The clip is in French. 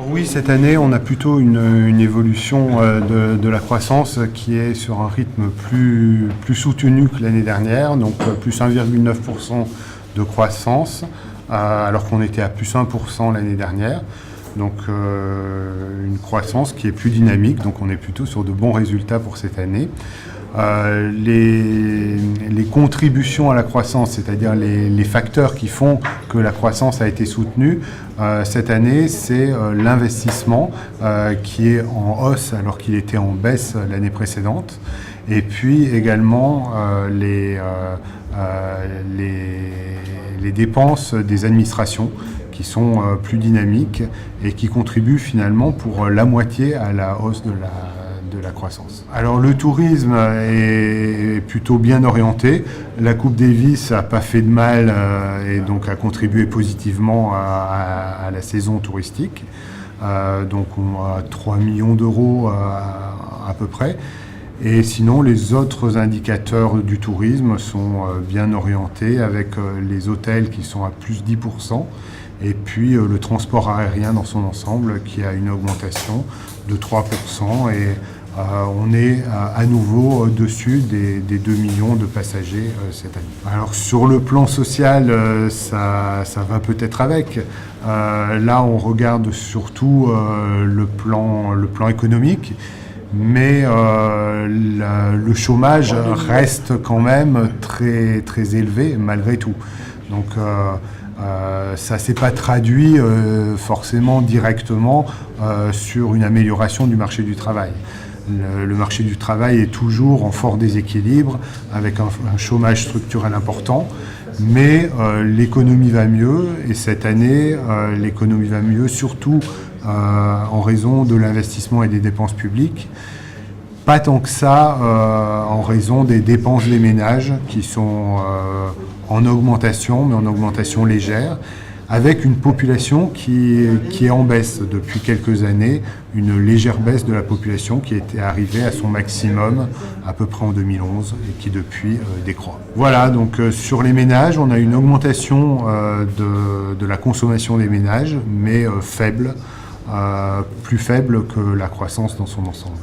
Alors oui, cette année, on a plutôt une évolution de la croissance qui est sur un rythme plus soutenu que l'année dernière, donc plus 1,9% de croissance, alors qu'on était à plus 1% l'année dernière. Donc une croissance qui est plus dynamique, donc on est plutôt sur de bons résultats pour cette année. Les contributions à la croissance, c'est-à-dire les facteurs qui font que la croissance a été soutenue, cette année, c'est l'investissement qui est en hausse alors qu'il était en baisse l'année précédente. Et puis également les dépenses des administrations qui sont plus dynamiques et qui contribuent finalement pour la moitié à la hausse de la croissance. Alors le tourisme est plutôt bien orienté. La Coupe Davis n'a pas fait de mal et donc a contribué positivement à la saison touristique. Donc on a 3 millions d'euros à peu près. Et sinon, les autres indicateurs du tourisme sont bien orientés avec les hôtels qui sont à plus 10%. Et puis le transport aérien dans son ensemble qui a une augmentation de 3% et on est à nouveau au-dessus des 2 millions de passagers cette année. Alors sur le plan social, ça va peut-être avec. Là, on regarde surtout le plan économique, mais le chômage reste quand même très, très élevé malgré tout. Donc ça ne s'est pas traduit forcément directement sur une amélioration du marché du travail. Le marché du travail est toujours en fort déséquilibre avec un chômage structurel important, mais l'économie va mieux et cette année, l'économie va mieux surtout en raison de l'investissement et des dépenses publiques. Pas tant que ça en raison des dépenses des ménages qui sont en augmentation, mais en augmentation légère, avec une population qui est en baisse depuis quelques années, une légère baisse de la population qui était arrivée à son maximum à peu près en 2011 et qui depuis décroît. Voilà, donc sur les ménages, on a une augmentation de la consommation des ménages, mais faible, plus faible que la croissance dans son ensemble.